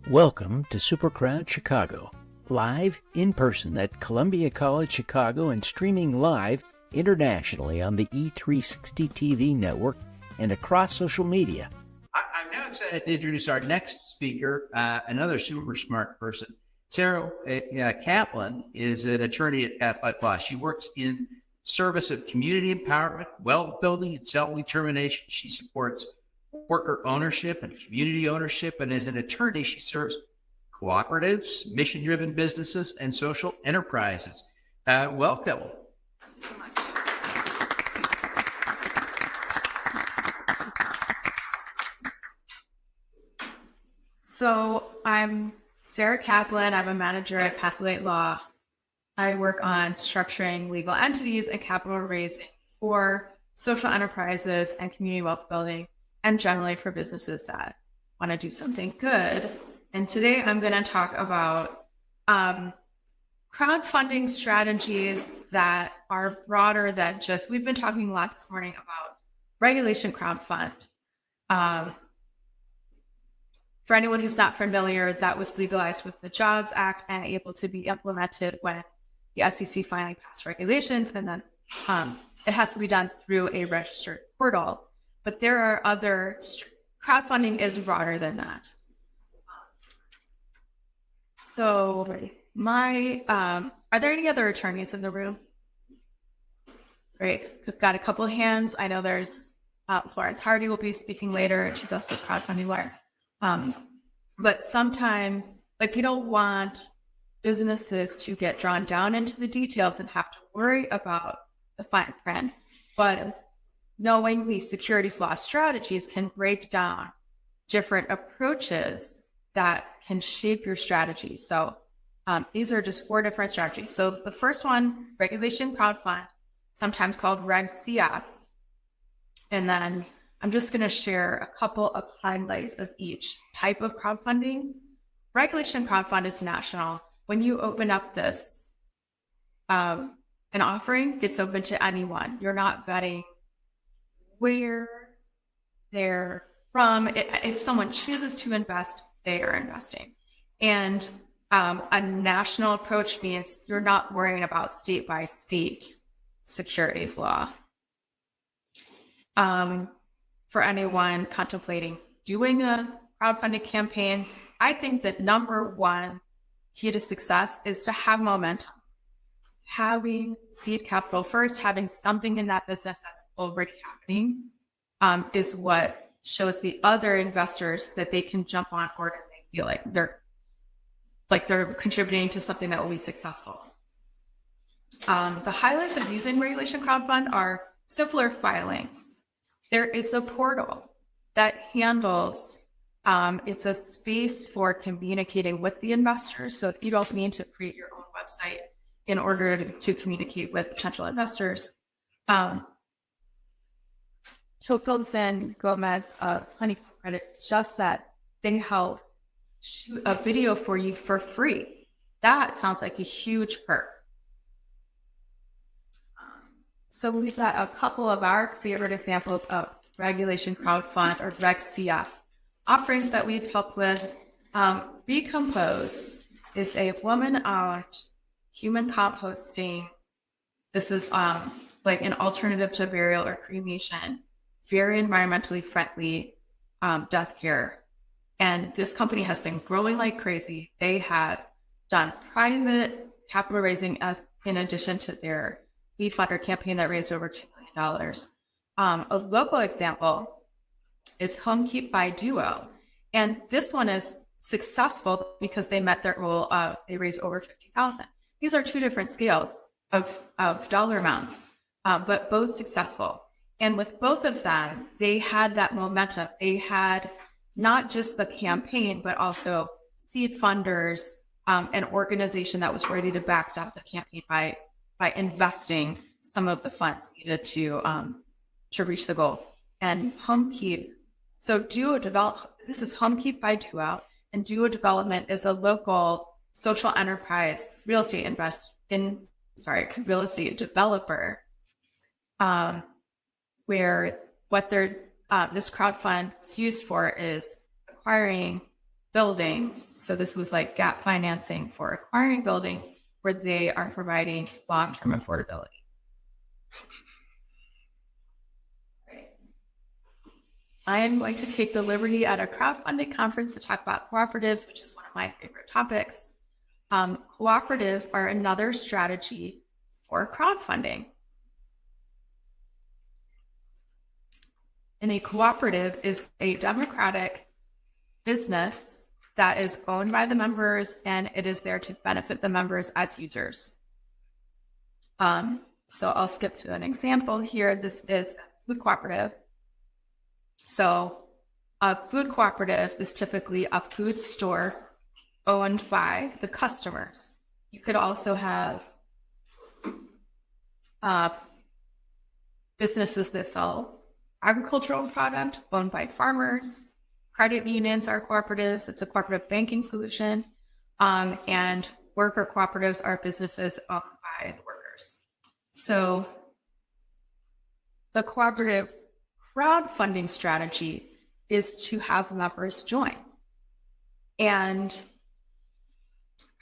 Welcome to SuperCrowdChicago, live in person at Columbia College Chicago and streaming live internationally on the E360 TV network and across social media. I'm now excited to introduce our next speaker, another super smart person. Sarah Kaplan is an attorney at Pathlight Law. She works in service of community empowerment, wealth building, and self-determination. She supports worker ownership and community ownership, and as an attorney, she serves cooperatives, mission-driven businesses, and social enterprises. Welcome. Thank you so much. So I'm Sarah Kaplan. I'm a manager at Pathlight Law. I work on structuring legal entities and capital raising for social enterprises and community wealth building, and generally for businesses that want to do something good. And today I'm going to talk about crowdfunding strategies that are broader than just, we've been talking a lot this morning about regulation crowdfund. For anyone who's not familiar, that was legalized with the Jobs Act and able to be implemented when the SEC finally passed regulations, and then it has to be done through a registered portal. But there are other, crowdfunding is broader than that. So are there any other attorneys in the room? Great, we've got a couple of hands. I know there's Florence Hardy will be speaking later. She's also a crowdfunding lawyer. But sometimes, we don't want businesses to get drawn down into the details and have to worry about the fine print. But knowing these securities law strategies can break down different approaches that can shape your strategy. So these are just 4 different strategies. So the first one, regulation crowdfund, sometimes called Reg CF. And then I'm just going to share a couple of highlights of each type of crowdfunding. Regulation crowdfund is national. When you open up this, an offering, it's open to anyone. You're not vetting where they're from. If someone chooses to invest, they are investing. And a national approach means you're not worrying about state by state securities law. For anyone contemplating doing a crowdfunding campaign, I think that number 1 key to success is to have momentum. Having seed capital first, having something in that business that's already happening is what shows the other investors that they can jump on board and they feel like they're contributing to something that will be successful. The highlights of using regulation crowdfund are simpler filings. There is a portal that handles, it's a space for communicating with the investors. So you don't need to create your own website in order to communicate with potential investors. Chocolates and Gomez, Honey Credit, just that they help shoot a video for you for free. That sounds like a huge perk. So we've got a couple of our favorite examples of regulation crowdfund or Reg CF offerings that we've helped with. Recompose is a woman-owned human composting. This is like an alternative to burial or cremation, very environmentally friendly death care. And this company has been growing like crazy. They have done private capital raising as in addition to their lead funder campaign that raised over $2 million. A local example is HomeKeep by Duo. And this one is successful because they met their goal of, they raised over $50,000. These are 2 different scales of dollar amounts, but both successful. And with both of them, they had that momentum. They had not just the campaign, but also seed funders, an organization that was ready to backstop the campaign by investing some of the funds needed to reach the goal. And HomeKeep, so this is HomeKeep by Duo, and Duo Development is a local social enterprise real estate developer, where what this crowdfund is used for is acquiring buildings. So this was like gap financing for acquiring buildings where they are providing long-term affordability. I am going to take the liberty at a crowdfunding conference to talk about cooperatives, which is one of my favorite topics. Cooperatives are another strategy for crowdfunding. And a cooperative is a democratic business that is owned by the members, and it is there to benefit the members as users. So I'll skip to an example here. This is a food cooperative. So a food cooperative is typically a food store owned by the customers. You could also have businesses that sell agricultural product owned by farmers. Credit unions are cooperatives. It's a cooperative banking solution. And worker cooperatives are businesses owned by the workers. So the cooperative crowdfunding strategy is to have members join. And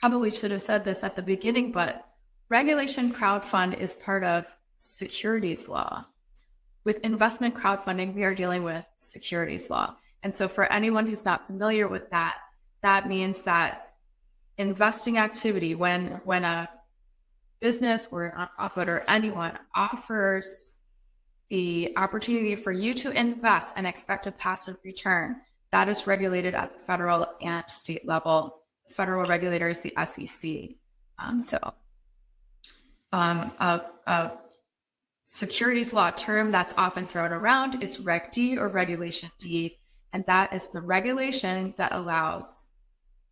probably should have said this at the beginning, but regulation crowdfund is part of securities law. With investment crowdfunding, we are dealing with securities law. And so for anyone who's not familiar with that, that means that investing activity, when a business or a nonprofit or anyone offers the opportunity for you to invest and expect a passive return, that is regulated at the federal and state level. The federal regulator is the SEC. A securities law term that's often thrown around is Reg D or Regulation D, and that is the regulation that allows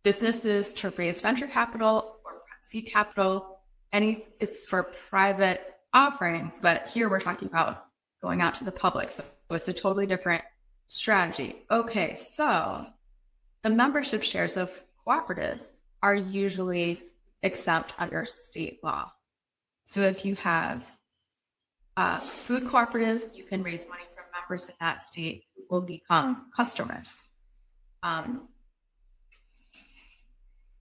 businesses to raise venture capital or seed capital. It's for private offerings, but here we're talking about going out to the public. So it's a totally different strategy. Okay, so the membership shares of cooperatives are usually exempt under state law. So if you have a food cooperative, you can raise money from members in that state who will become customers.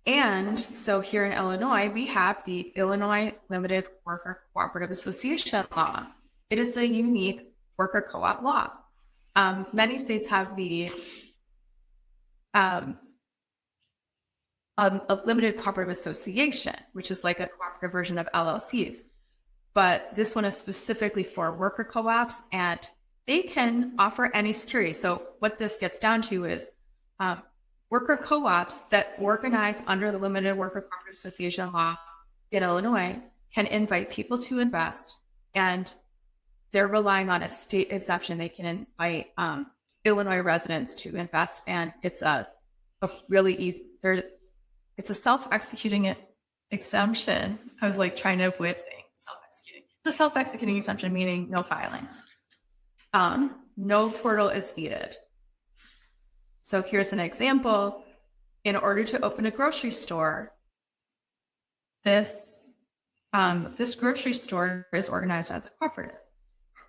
And so here in Illinois, we have the Illinois Limited Worker Cooperative Association law. It is a unique worker co-op law. Many states have a limited cooperative association, which is like a cooperative version of LLCs. But this one is specifically for worker co-ops, and they can offer any security. So what this gets down to is worker co-ops that organize under the Limited Worker Cooperative Association law in Illinois can invite people to invest, and they're relying on a state exemption. They can invite Illinois residents to invest, and it's a really easy. It's a self-executing exemption. I was like trying to avoid saying self-executing. It's a self-executing exemption, meaning no filings. No portal is needed. So here's an example. In order to open a grocery store, this grocery store is organized as a cooperative.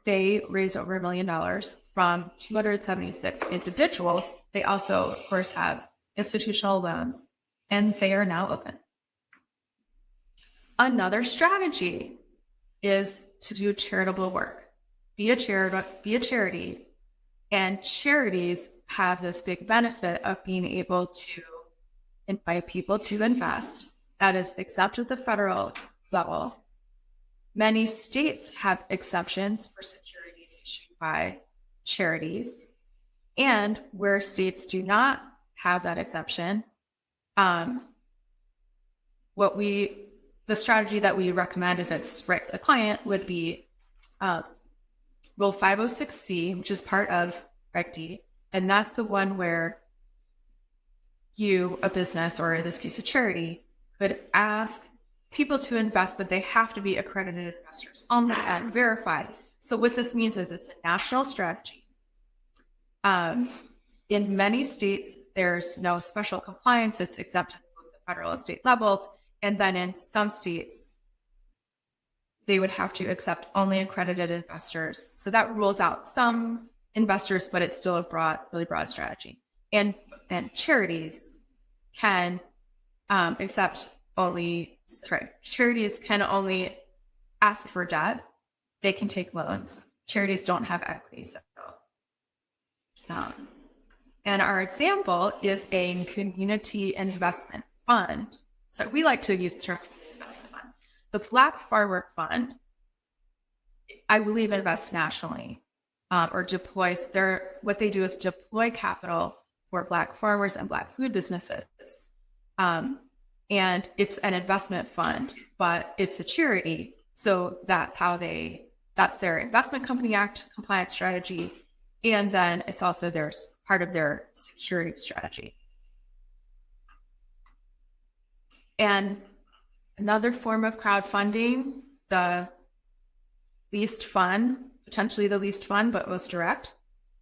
They raised over $1 million from 276 individuals. They also, of course, have institutional loans, and they are now open. Another strategy is to do charitable work. Be a charity, and charities have this big benefit of being able to invite people to invest. That is exempt at the federal level. Many states have exceptions for securities issued by charities, and where states do not have that exception, the strategy that we recommend if it's right for the client would be Rule 506C, which is part of Reg D, and that's the one where you, a business, or in this case a charity, could ask people to invest, but they have to be accredited investors only and verified. So what this means is it's a national strategy. In many states, there's no special compliance. It's exempt at both the federal and state levels. And then in some states, they would have to accept only accredited investors. So that rules out some investors, but it's still a really broad strategy. And charities can accept only, charities can only ask for debt. They can take loans. Charities don't have equity. So, and our example is a community investment fund. So we like to use the term investment fund. The Black Farmer Fund, I believe, invests nationally or deploys what they do is deploy capital for Black farmers and Black food businesses. And it's an investment fund, but it's a charity. So that's their Investment Company Act compliance strategy. And then it's also part of their security strategy. And another form of crowdfunding, the least fun, potentially the least fun, but most direct,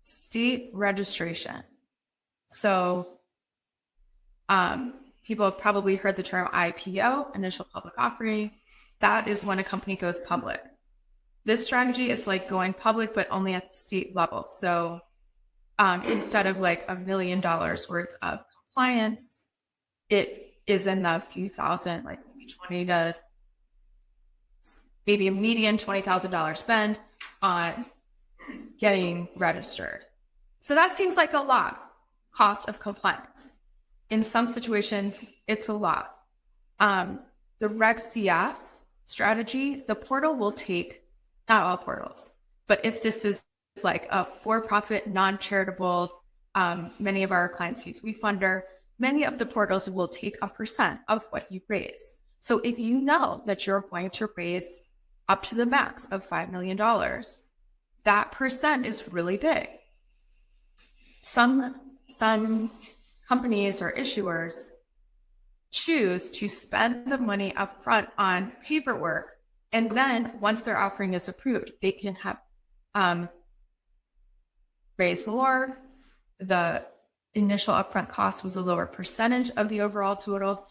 state registration. So people have probably heard the term IPO, initial public offering. That is when a company goes public. This strategy is like going public, but only at the state level. So instead of like $1 million worth of compliance, it is in the few thousand, like maybe a median $20,000 spend on getting registered. So that seems like a lot, cost of compliance. In some situations, it's a lot. The Reg CF strategy, the portal will take, not all portals, but if this is like a for-profit, non-charitable, many of our clients use WeFunder, many of the portals will take 1% of what you raise. So if you know that you're going to raise up to the max of $5 million, that percent is really big. Some companies or issuers choose to spend the money up front on paperwork, and then once their offering is approved, they can have raise more. The initial upfront cost was a lower percentage of the overall total.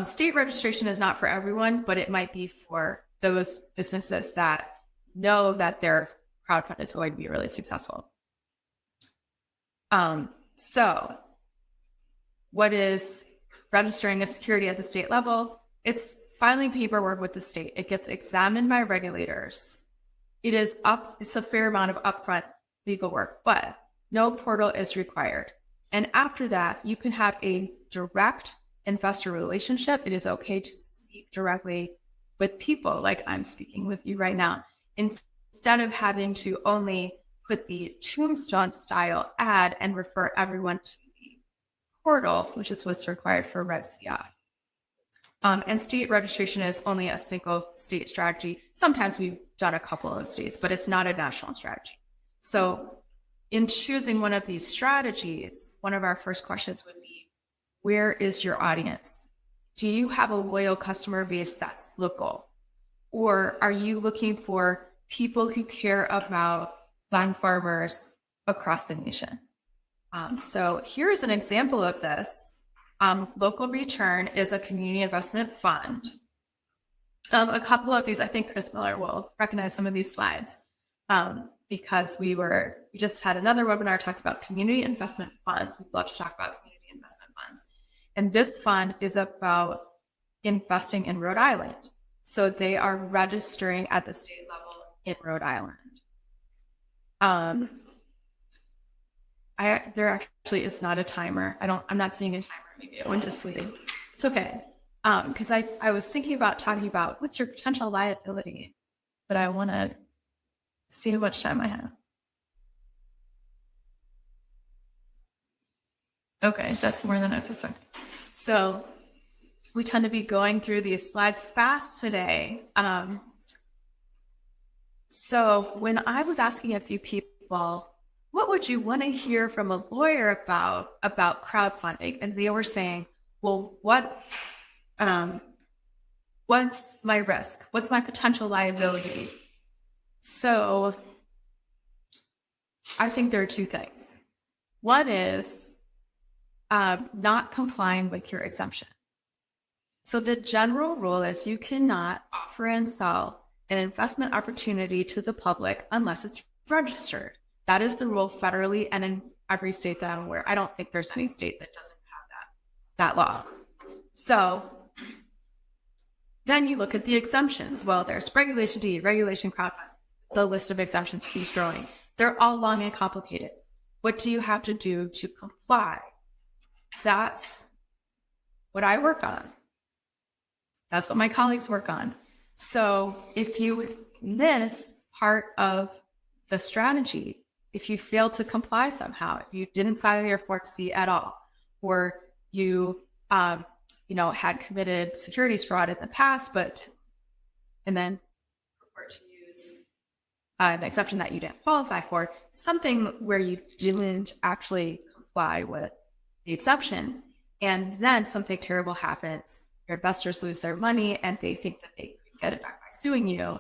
State registration is not for everyone, but it might be for those businesses that know that their crowdfund is going to be really successful. So what is registering a security at the state level? It's filing paperwork with the state. It gets examined by regulators. It's a fair amount of upfront legal work, but no portal is required. And after that, you can have a direct investor relationship. It is okay to speak directly with people like I'm speaking with you right now, instead of having to only put the tombstone style ad and refer everyone to the portal, which is what's required for Reg CF. And state registration is only a single state strategy. Sometimes we've done a couple of states, but it's not a national strategy. So in choosing one of these strategies, one of our first questions would be, where is your audience? Do you have a loyal customer base that's local? Or are you looking for people who care about Black farmers across the nation? So here's an example of this. Local Return is a community investment fund. A couple of these, I think Chris Miller will recognize some of these slides because we just had another webinar talking about community investment funds. We'd love to talk about community investment funds. And this fund is about investing in Rhode Island. So they are registering at the state level in Rhode Island. There actually is not a timer. I'm not seeing a timer. Maybe I went to sleep. It's okay. Because I was thinking about talking about what's your potential liability, but I want to see how much time I have. Okay, that's more than I suspected. So we tend to be going through these slides fast today. So when I was asking a few people, what would you want to hear from a lawyer about crowdfunding? And they were saying, well, what's my risk? What's my potential liability? So I think there are two things. One is not complying with your exemption. So the general rule is you cannot offer and sell an investment opportunity to the public unless it's registered. That is the rule federally and in every state that I'm aware. I don't think there's any state that doesn't have that law. So then you look at the exemptions. Well, there's Regulation D, Regulation Crowdfund. The list of exemptions keeps growing. They're all long and complicated. What do you have to do to comply? That's what I work on. That's what my colleagues work on. So if you miss part of the strategy, if you fail to comply somehow, if you didn't file your Form C at all, or you had committed securities fraud in the past, and then prefer to use an exception that you didn't qualify for, something where you didn't actually comply with the exception, and then something terrible happens, your investors lose their money and they think that they could get it back by suing you,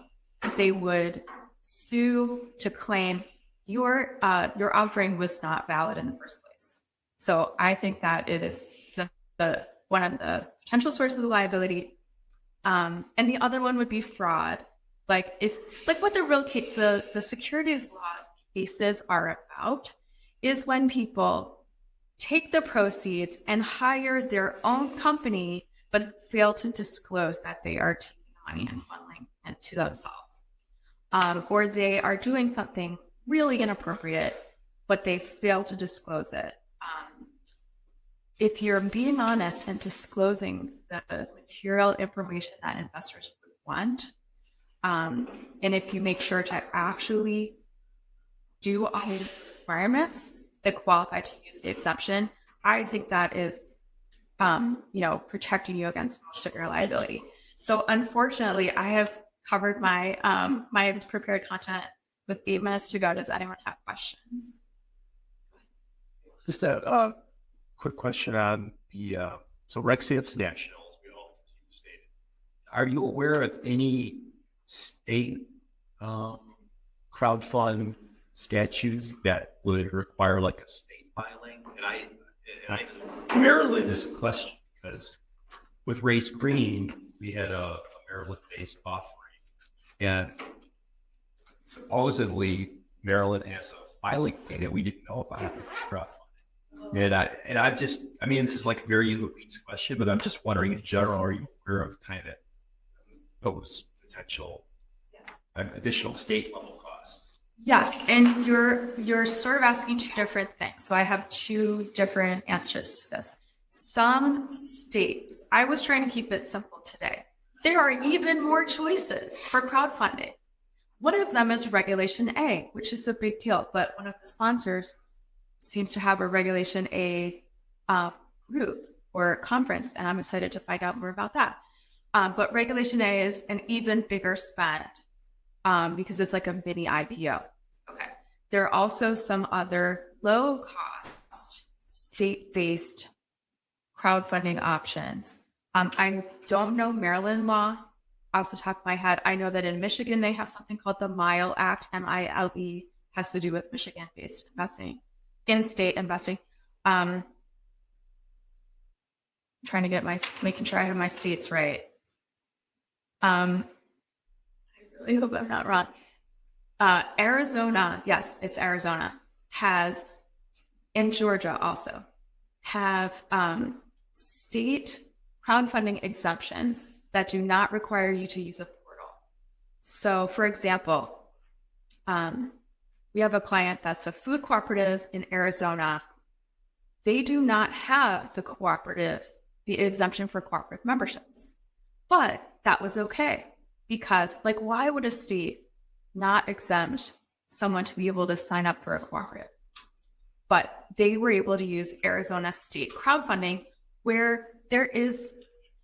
they would sue to claim your offering was not valid in the first place. So I think that it is the one of the potential sources of liability. And the other one would be fraud. What the real case, the securities law cases are about is when people take the proceeds and hire their own company, but fail to disclose that they are taking money and funneling it to themselves. Or they are doing something really inappropriate, but they fail to disclose it. If you're being honest and disclosing the material information that investors would want, and if you make sure to actually do all the requirements that qualify to use the exception, I think that is, protecting you against most of your liability. So unfortunately, I have covered my my prepared content with 8 minutes to go. Does anyone have questions? Just a quick question on the so Reg CF's national, as we all stated. Are you aware of any state crowdfund statutes that would require like a state filing? And I primarily this question because with Race Green we had a Maryland-based offering, and supposedly Maryland has a filing fee that we didn't know about for crowdfunding. This is like a very in the weeds question, but I'm just wondering in general, are you aware of kind of those potential additional state level costs? Yes, and you're sort of asking two different things. So I have two different answers to this. Some states, I was trying to keep it simple today. There are even more choices for crowdfunding. One of them is Regulation A, which is a big deal, but one of the sponsors seems to have a Regulation A group or conference, and I'm excited to find out more about that. But Regulation A is an even bigger spend because it's like a mini IPO. Okay. There are also some other low-cost, state-based crowdfunding options. I don't know Maryland law off the top of my head. I know that in Michigan, they have something called the MILE Act, MILE, has to do with Michigan-based investing, in-state investing. Trying to making sure I have my states right. I really hope I'm not wrong. Arizona, yes, it's Arizona, has, and Georgia also, have state crowdfunding exemptions that do not require you to use a portal. So for example, we have a client that's a food cooperative in Arizona. They do not have the exemption for cooperative memberships. But that was okay because why would a state not exempt someone to be able to sign up for a cooperative? But they were able to use Arizona state crowdfunding where there is,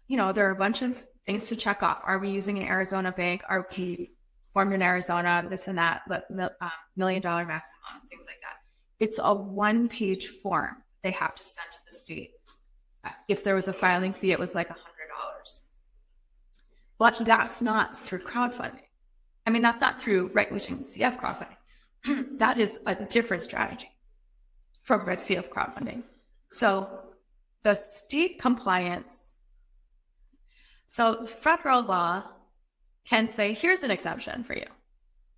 there are a bunch of things to check off. Are we using an Arizona bank? Are we formed in Arizona? This and that, $1 million maximum, things like that. It's a one-page form they have to send to the state. If there was a filing fee, it was like $100. But that's not through crowdfunding. That's not through Regulation CF crowdfunding. That is a different strategy from Reg CF crowdfunding. So the state compliance, so federal law can say, here's an exception for you.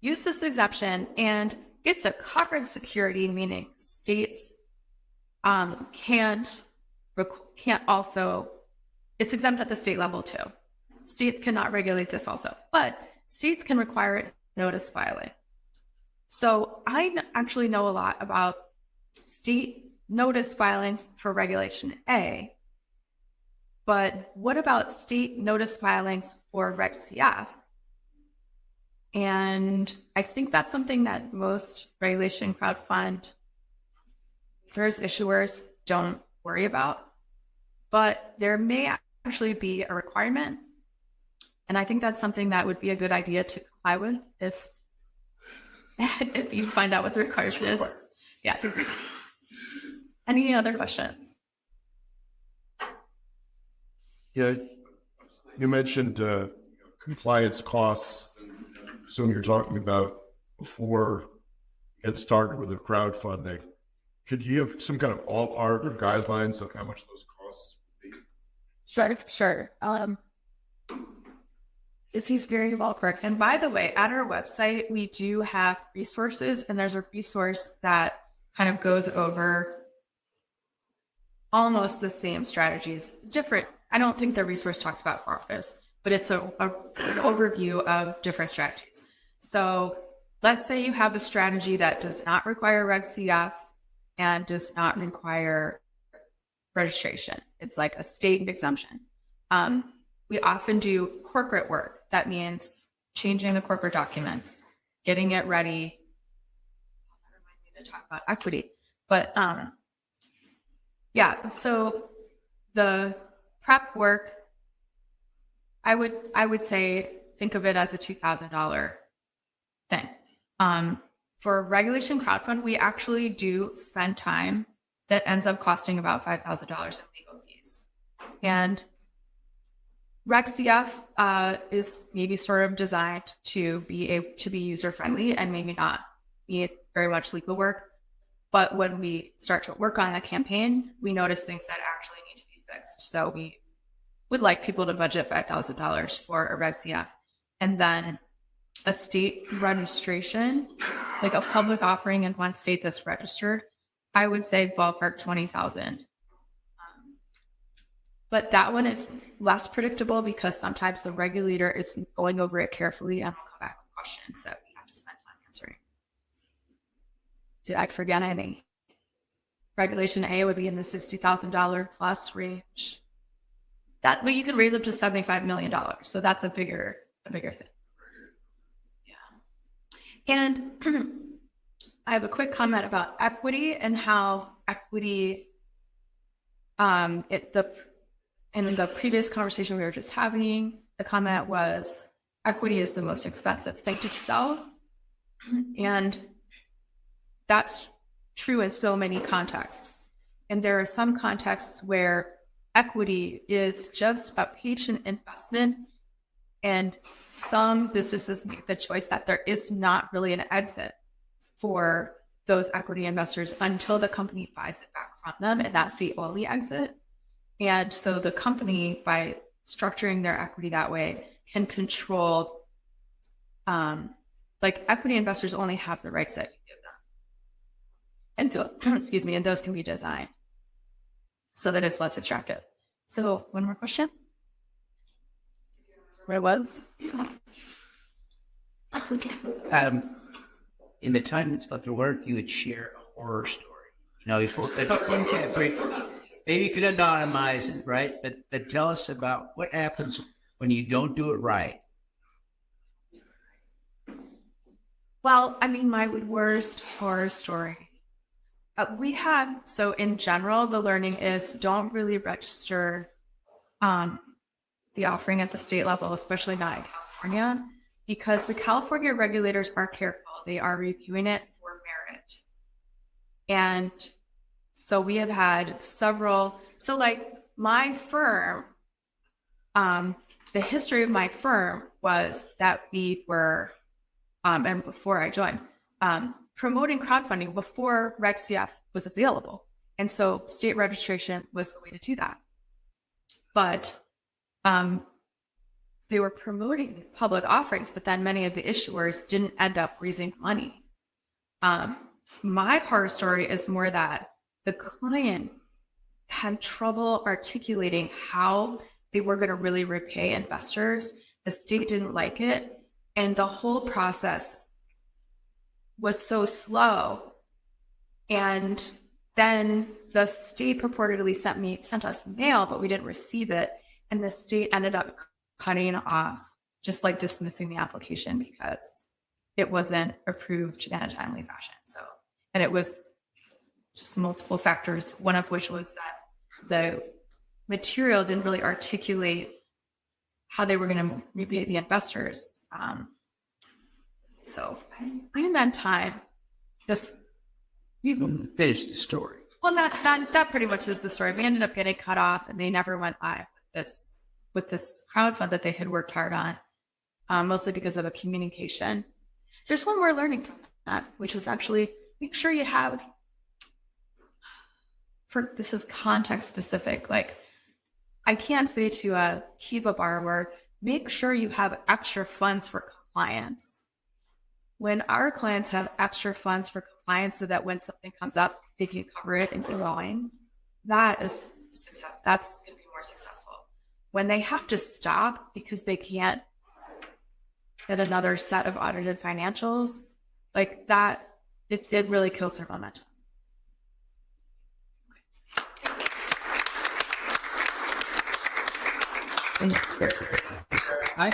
Use this exception, and it's a covered security, meaning states can't can't also, it's exempt at the state level too. States cannot regulate this also, but states can require notice filing. So I actually know a lot about state notice filings for Regulation A, but what about state notice filings for Reg CF? And I think that's something that most regulation crowdfund issuers don't worry about, but there may actually be a requirement. And I think that's something that would be a good idea to comply with if you find out what the requirement is. Yeah. Any other questions? Yeah, you mentioned compliance costs. So you're talking about before you get started with the crowdfunding. Could you have some kind of ballpark or guidelines of how much those costs would be? Sure. This is very ballpark. And by the way, at our website, we do have resources, and there's a resource that kind of goes over almost the same strategies. Different. I don't think the resource talks about cooperatives, but it's an overview of different strategies. So let's say you have a strategy that does not require Reg CF and does not require registration. It's like a state exemption. We often do corporate work. That means changing the corporate documents, getting it ready. That reminds me to talk about equity. But yeah, so the prep work, I would say think of it as a $2,000 thing. For regulation crowdfund, we actually do spend time that ends up costing about $5,000 in legal fees. And Reg CF is maybe sort of designed to be user friendly and maybe not be very much legal work. But when we start to work on a campaign, we notice things that actually need to be fixed. So we would like people to budget $5,000 for a Reg CF, and then a state registration, like a public offering in one state that's registered. I would say ballpark 20,000. But that one is less predictable because sometimes the regulator is going over it carefully and will come back with questions that we have to spend time answering. Did I forget anything? Regulation A would be in the $60,000 plus range. But you can raise up to $75 million. So that's a bigger thing. Yeah. And I have a quick comment about equity and how equity, in the previous conversation we were just having, the comment was equity is the most expensive thing to sell. And that's true in so many contexts. And there are some contexts where equity is just a patient investment, and some businesses make the choice that there is not really an exit for those equity investors until the company buys it back from them, and that's the only exit. And so the company, by structuring their equity that way, can control, like equity investors only have the rights that you give them. And those can be designed so that it's less extractive. So one more question. Where it was? In the time that's left to work, you would share a horror story. Maybe you could anonymize it, right? But tell us about what happens when you don't do it right. Well, I mean, my worst horror story. So in general, the learning is don't really register the offering at the state level, especially not in California, because the California regulators are careful. They are reviewing it for merit. And so we have had several, so like my firm, the history of my firm was that we were, and before I joined, promoting crowdfunding before Reg CF was available. And so state registration was the way to do that. But they were promoting these public offerings, but then many of the issuers didn't end up raising money. My horror story is more that the client had trouble articulating how they were going to really repay investors. The state didn't like it. And the whole process was so slow. And then the state purportedly sent us mail, but we didn't receive it. And the state ended up cutting off, just like dismissing the application because it wasn't approved in a timely fashion. So, and it was just multiple factors, one of which was that the material didn't really articulate how they were going to repay the investors. So in that time, just You finish the story. well, that pretty much is the story. We ended up getting cut off, and they never went live with this crowdfund that they had worked hard on, mostly because of a communication. There's one more learning from that, which was actually make sure you have. This is context specific. Like, I can't say to a Kiva borrower, make sure you have extra funds for compliance. When our clients have extra funds for compliance so that when something comes up, they can cover it and keep going, that is success. That's going to be more successful. When they have to stop because they can't get another set of audited financials, like that, it really kills their momentum. I